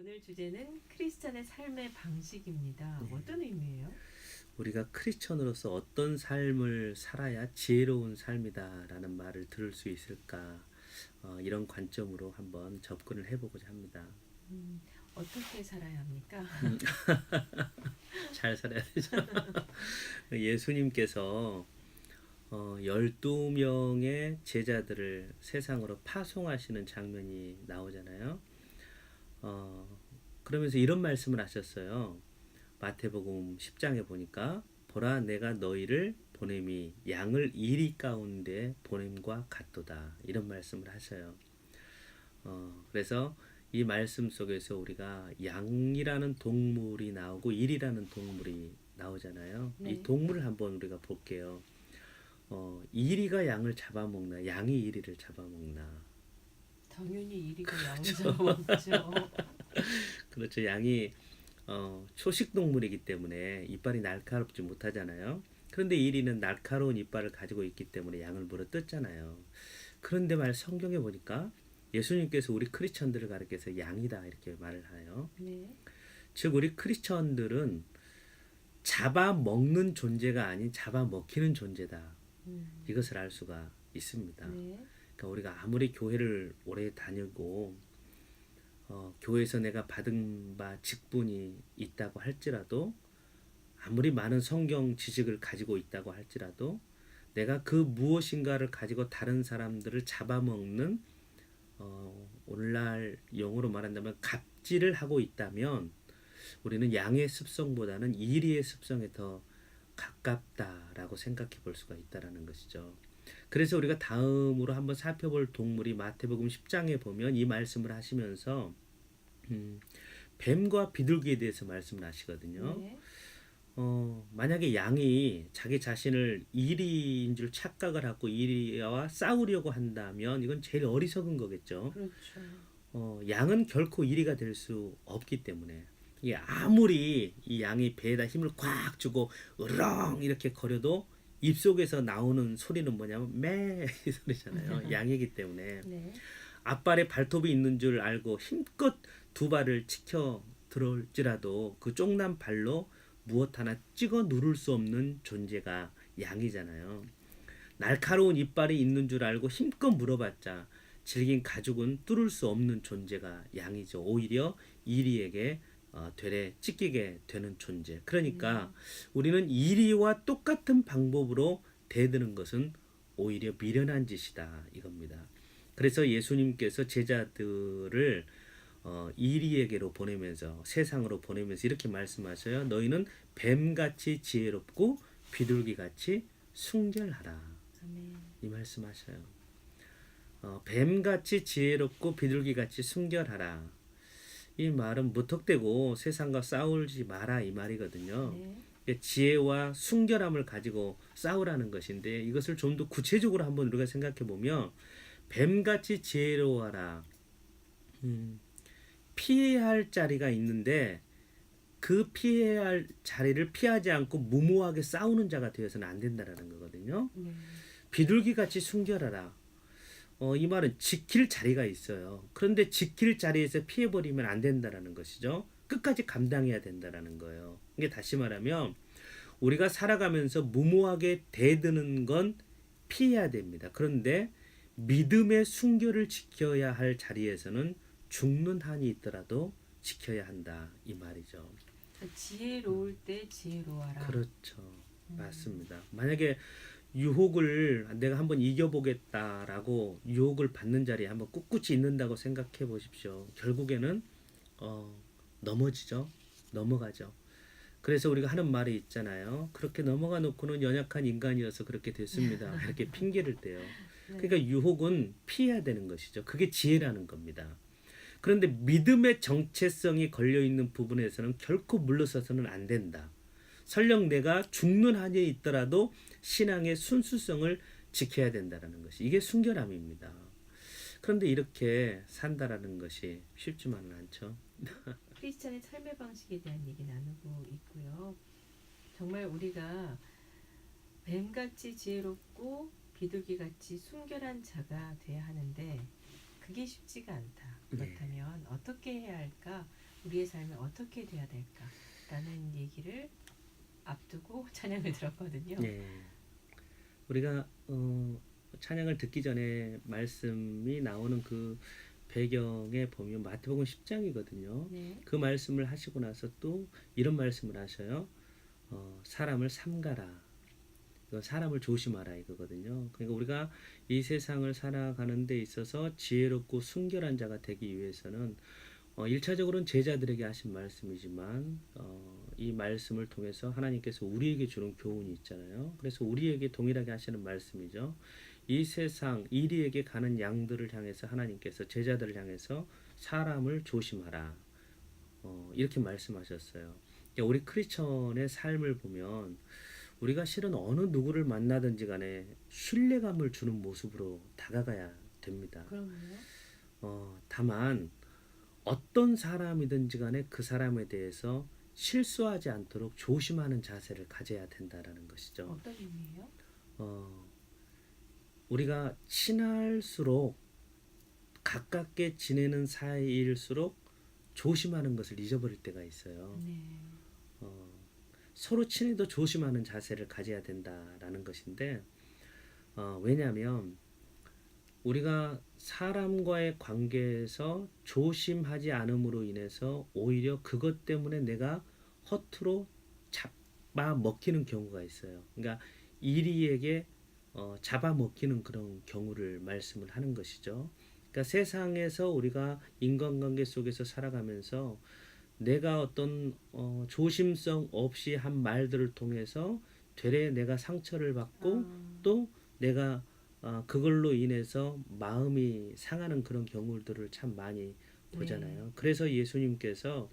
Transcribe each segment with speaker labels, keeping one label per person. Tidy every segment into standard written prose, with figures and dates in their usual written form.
Speaker 1: 오늘 주제는 크리스찬의 삶의 방식입니다.
Speaker 2: 네.
Speaker 1: 어떤 의미예요?
Speaker 2: 우리가 크리스천으로서 어떤 삶을 살아야 지혜로운 삶이다라는 말을 들을 수 있을까? 이런 관점으로 한번 접근을 해보고자 합니다.
Speaker 1: 음, 어떻게 살아야 합니까?
Speaker 2: 잘 살아야 되죠. 예수님께서 12명의 제자들을 세상으로 파송하시는 장면이 나오잖아요. 그러면서 이런 말씀을 하셨어요. 마태복음 10장에 보니까 보라 내가 너희를 보냄이 양을 이리 가운데 보냄과 같도다 이런 말씀을 하셔요. 그래서 이 말씀 속에서 우리가 양이라는 동물이 나오고 일이라는 동물이 나오잖아요.
Speaker 1: 네.
Speaker 2: 이 동물을 한번 우리가 볼게요. 이리가 양을 잡아먹나 양이 이리를 잡아먹나.
Speaker 1: 당연히 이리가 양을 잡아먹죠.
Speaker 2: 그렇죠. 양이 초식 동물이기 때문에 이빨이 날카롭지 못하잖아요. 그런데 이리는 날카로운 이빨을 가지고 있기 때문에 양을 물어뜯잖아요. 그런데 성경에 보니까 예수님께서 우리 크리스천들을 가리켜서 양이다 이렇게 말을 해요.
Speaker 1: 네.
Speaker 2: 즉 우리 크리스천들은 잡아먹는 존재가 아닌 잡아먹히는 존재다. 이것을 알 수가 있습니다.
Speaker 1: 네.
Speaker 2: 그러니까 우리가 아무리 교회를 오래 다니고 교회에서 내가 받은 바 직분이 있다고 할지라도 아무리 많은 성경 지식을 가지고 있다고 할지라도 내가 그 무엇인가를 가지고 다른 사람들을 잡아먹는 오늘날 용어로 말한다면 갑질을 하고 있다면 우리는 양의 습성보다는 이리의 습성에 더 가깝다라고 생각해 볼 수가 있다라는 것이죠. 그래서 우리가 다음으로 한번 살펴볼 동물이 마태복음 10장에 보면 이 말씀을 하시면서 뱀과 비둘기에 대해서 말씀을 하시거든요.
Speaker 1: 네.
Speaker 2: 만약에 양이 자기 자신을 이리인 줄 착각을 하고 이리와 싸우려고 한다면 이건 제일 어리석은 거겠죠.
Speaker 1: 그렇죠.
Speaker 2: 양은 결코 이리가 될 수 없기 때문에 이게 아무리 이 양이 배에다 힘을 꽉 주고 으렁 이렇게 거려도 입속에서 나오는 소리는 뭐냐면 매 이 소리잖아요. 양이기 때문에
Speaker 1: 네.
Speaker 2: 앞발에 발톱이 있는 줄 알고 힘껏 두 발을 치켜 들어올지라도 그 쫑난 발로 무엇 하나 찍어 누를 수 없는 존재가 양이잖아요. 날카로운 이빨이 있는 줄 알고 힘껏 물어봤자 질긴 가죽은 뚫을 수 없는 존재가 양이죠. 오히려 이리에게 되레 찢기게 되는 존재. 그러니까 우리는 이리와 똑같은 방법으로 대드는 것은 오히려 미련한 짓이다 이겁니다. 그래서 예수님께서 제자들을 이리에게로 보내면서 세상으로 보내면서 이렇게 말씀하셔요. 너희는 뱀같이 지혜롭고 비둘기같이 순결하라.
Speaker 1: 아멘.
Speaker 2: 이 말씀하셔요. 뱀같이 지혜롭고 비둘기같이 순결하라. 이 말은 무턱대고 세상과 싸우지 마라 이 말이거든요.
Speaker 1: 네.
Speaker 2: 지혜와 순결함을 가지고 싸우라는 것인데 이것을 좀 더 구체적으로 한번 우리가 생각해 보면 뱀같이 지혜로워하라. 피해야 할 자리가 있는데 그 피해야 할 자리를 피하지 않고 무모하게 싸우는 자가 되어서는 안 된다라는 거거든요.
Speaker 1: 네.
Speaker 2: 비둘기같이 순결하라. 이 말은 지킬 자리가 있어요. 그런데 지킬 자리에서 피해버리면 안 된다라는 것이죠. 끝까지 감당해야 된다라는 거예요. 이게 다시 말하면 우리가 살아가면서 무모하게 대드는 건 피해야 됩니다. 그런데 믿음의 순결을 지켜야 할 자리에서는 죽는 한이 있더라도 지켜야 한다 이 말이죠.
Speaker 1: 지혜로울 때 지혜로워라.
Speaker 2: 그렇죠. 맞습니다. 만약에 유혹을 내가 한번 이겨보겠다라고 유혹을 받는 자리에 한번 꿋꿋이 있는다고 생각해 보십시오. 결국에는 넘어지죠. 넘어가죠. 그래서 우리가 하는 말이 있잖아요. 그렇게 넘어가 놓고는 연약한 인간이어서 그렇게 됐습니다. 이렇게 핑계를 대요. 그러니까 유혹은 피해야 되는 것이죠. 그게 지혜라는 겁니다. 그런데 믿음의 정체성이 걸려있는 부분에서는 결코 물러서서는 안 된다. 설령 내가 죽는 한이 있더라도 신앙의 순수성을 지켜야 된다는 것이 이게 순결함입니다. 그런데 이렇게 산다라는 것이 쉽지만은 않죠.
Speaker 1: 크리스찬의 삶의 방식에 대한 얘기 나누고 있고요. 정말 우리가 뱀같이 지혜롭고 비둘기같이 순결한 자가 돼야 하는데 그게 쉽지가 않다. 그렇다면 어떻게 해야 할까? 우리의 삶이 어떻게 돼야 될까라는 얘기를 앞두고 찬양을 들었거든요.
Speaker 2: 예. 우리가 찬양을 듣기 전에 말씀이 나오는 그 배경에 보면 마태복음 10장이거든요.
Speaker 1: 네.
Speaker 2: 그 말씀을 하시고 나서 또 이런 말씀을 하셔요. 사람을 삼가라. 이건 사람을 조심하라 이거거든요. 그러니까 우리가 이 세상을 살아가는 데 있어서 지혜롭고 순결한 자가 되기 위해서는 1차적으로는 제자들에게 하신 말씀이지만 이 말씀을 통해서 하나님께서 우리에게 주는 교훈이 있잖아요. 그래서 우리에게 동일하게 하시는 말씀이죠. 이 세상 이리에게 가는 양들을 향해서 하나님께서 제자들을 향해서 사람을 조심하라. 이렇게 말씀하셨어요. 그러니까 우리 크리스천의 삶을 보면 우리가 실은 어느 누구를 만나든지 간에 신뢰감을 주는 모습으로 다가가야 됩니다.
Speaker 1: 그럼요.
Speaker 2: 다만 어떤 사람이든지 간에 그 사람에 대해서 실수하지 않도록 조심하는 자세를 가져야 된다라는 것이죠.
Speaker 1: 어떤 의미예요?
Speaker 2: 우리가 친할수록 가깝게 지내는 사이일수록 조심하는 것을 잊어버릴 때가 있어요.
Speaker 1: 네.
Speaker 2: 서로 친해도 조심하는 자세를 가져야 된다라는 것인데 왜냐하면 우리가 사람과의 관계에서 조심하지 않음으로 인해서 오히려 그것 때문에 내가 허투루 잡아먹히는 경우가 있어요. 그러니까 이리에게 잡아먹히는 그런 경우를 말씀을 하는 것이죠. 그러니까 세상에서 우리가 인간관계 속에서 살아가면서 내가 어떤 조심성 없이 한 말들을 통해서 되레 내가 상처를 받고 또 내가 그걸로 인해서 마음이 상하는 그런 경우들을 참 많이 보잖아요.
Speaker 1: 네.
Speaker 2: 그래서 예수님께서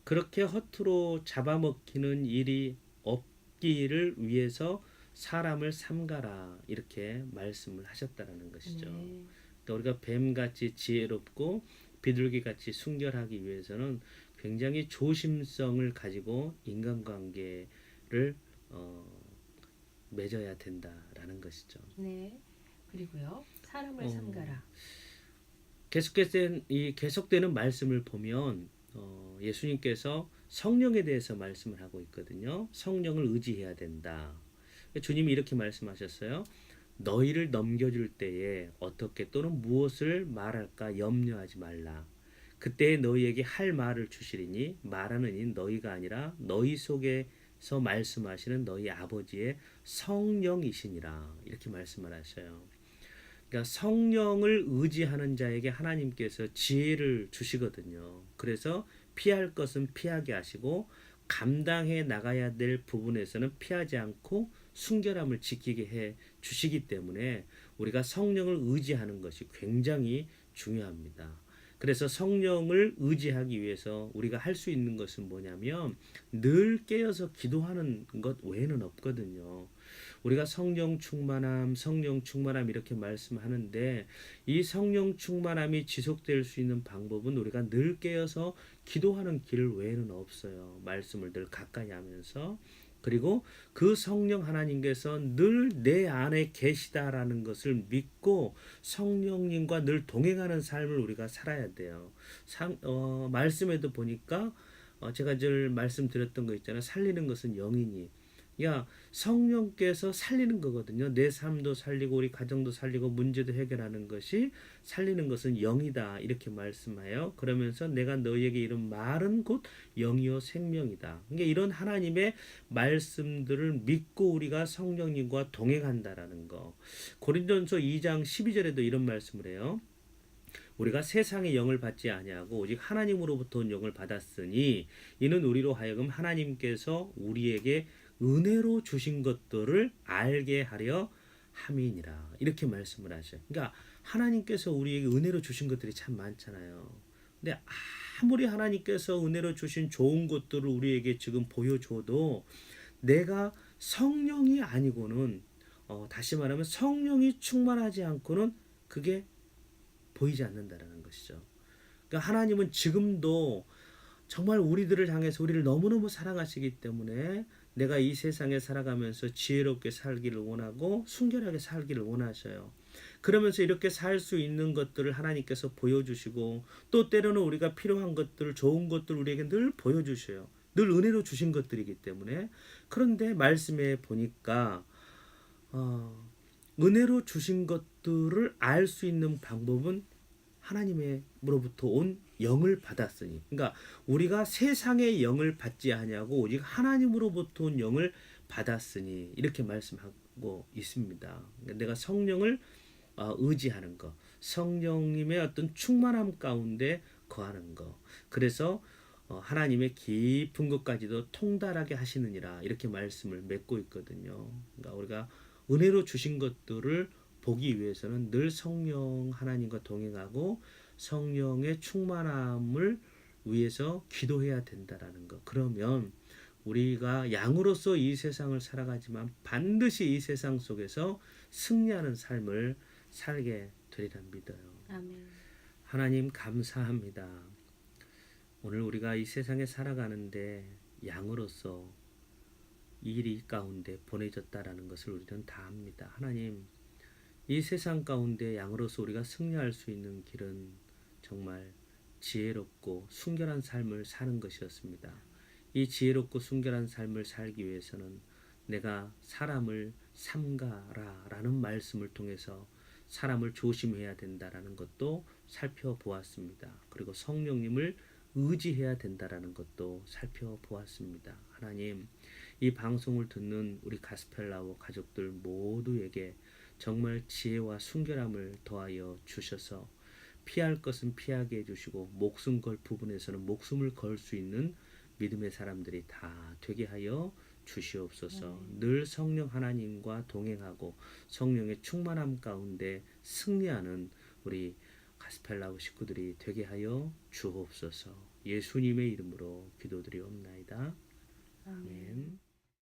Speaker 2: 그렇게 허투루 잡아먹히는 일이 없기를 위해서 사람을 삼가라 이렇게 말씀을 하셨다라는 것이죠.
Speaker 1: 네.
Speaker 2: 또 우리가 뱀같이 지혜롭고 비둘기같이 순결하기 위해서는 굉장히 조심성을 가지고 인간관계를 맺어야 된다라는 것이죠.
Speaker 1: 네. 그리고요. 사람을
Speaker 2: 어,
Speaker 1: 삼가라.
Speaker 2: 계속되는 말씀을 보면 예수님께서 성령에 대해서 말씀을 하고 있거든요. 성령을 의지해야 된다. 주님이 이렇게 말씀하셨어요. 너희를 넘겨줄 때에 어떻게 또는 무엇을 말할까 염려하지 말라. 그때 너희에게 할 말을 주시리니 말하는 이는 너희가 아니라 너희 속에서 말씀하시는 너희 아버지의 성령이시니라. 이렇게 말씀을 하셔요. 그러니까 성령을 의지하는 자에게 하나님께서 지혜를 주시거든요. 그래서 피할 것은 피하게 하시고 감당해 나가야 될 부분에서는 피하지 않고 순결함을 지키게 해 주시기 때문에 우리가 성령을 의지하는 것이 굉장히 중요합니다. 그래서 성령을 의지하기 위해서 우리가 할 수 있는 것은 뭐냐면 늘 깨어서 기도하는 것 외에는 없거든요. 우리가 성령 충만함 이렇게 말씀하는데 이 성령 충만함이 지속될 수 있는 방법은 우리가 늘 깨어서 기도하는 길 외에는 없어요. 말씀을 늘 가까이 하면서 그리고 그 성령 하나님께서 늘 내 안에 계시다라는 것을 믿고 성령님과 늘 동행하는 삶을 우리가 살아야 돼요. 말씀에도 보니까 제가 늘 말씀드렸던 거 있잖아요. 살리는 것은 영이니. 성령께서 살리는 거거든요. 내 삶도 살리고 우리 가정도 살리고 문제도 해결하는 것이 살리는 것은 영이다. 이렇게 말씀해요. 그러면서 내가 너희에게 이런 말은 곧 영이요 생명이다. 그러니까 이런 하나님의 말씀들을 믿고 우리가 성령님과 동행한다라는 거. 고린도전서 2장 12절에도 이런 말씀을 해요. 우리가 세상의 영을 받지 아니하고 오직 하나님으로부터 온 영을 받았으니 이는 우리로 하여금 하나님께서 우리에게 은혜로 주신 것들을 알게 하려 함이니라. 이렇게 말씀을 하셔요. 그러니까 하나님께서 우리에게 은혜로 주신 것들이 참 많잖아요. 근데 아무리 하나님께서 은혜로 주신 좋은 것들을 우리에게 지금 보여줘도 내가 성령이 아니고는 다시 말하면 성령이 충만하지 않고는 그게 보이지 않는다라는 것이죠. 그러니까 하나님은 지금도 정말 우리들을 향해서 우리를 너무너무 사랑하시기 때문에 내가 이 세상에 살아가면서 지혜롭게 살기를 원하고 순결하게 살기를 원하셔요. 그러면서 이렇게 살 수 있는 것들을 하나님께서 보여주시고 또 때로는 우리가 필요한 것들, 좋은 것들 우리에게 늘 보여주셔요. 늘 은혜로 주신 것들이기 때문에. 그런데 말씀에 보니까 은혜로 주신 것들을 알 수 있는 방법은 하나님으로부터 온 영을 받았으니, 그러니까 우리가 세상의 영을 받지 아니하고 오직 하나님으로부터 온 영을 받았으니 이렇게 말씀하고 있습니다. 그러니까 내가 성령을 의지하는 것, 성령님의 어떤 충만함 가운데 거하는 것. 그래서 하나님의 깊은 것까지도 통달하게 하시느니라 이렇게 말씀을 맺고 있거든요. 그러니까 우리가 은혜로 주신 것들을 보기 위해서는 늘 성령 하나님과 동행하고 성령의 충만함을 위해서 기도해야 된다라는 것. 그러면 우리가 양으로서 이 세상을 살아가지만 반드시 이 세상 속에서 승리하는 삶을 살게 되리라 믿어요.
Speaker 1: 아멘.
Speaker 2: 하나님 감사합니다. 오늘 우리가 이 세상에 살아가는데 양으로서 이 일 가운데 보내졌다라는 것을 우리는 다 압니다. 하나님, 이 세상 가운데 양으로서 우리가 승리할 수 있는 길은 정말 지혜롭고 순결한 삶을 사는 것이었습니다. 이 지혜롭고 순결한 삶을 살기 위해서는 내가 사람을 삼가라라는 말씀을 통해서 사람을 조심해야 된다라는 것도 살펴보았습니다. 그리고 성령님을 의지해야 된다라는 것도 살펴보았습니다. 하나님, 이 방송을 듣는 우리 가스펠라워 가족들 모두에게 정말 지혜와 순결함을 더하여 주셔서 피할 것은 피하게 해주시고 목숨 걸 부분에서는 목숨을 걸 수 있는 믿음의 사람들이 다 되게 하여 주시옵소서. 늘 성령 하나님과 동행하고 성령의 충만함 가운데 승리하는 우리 가스펠라우 식구들이 되게 하여 주옵소서. 예수님의 이름으로 기도드리옵나이다. 아멘.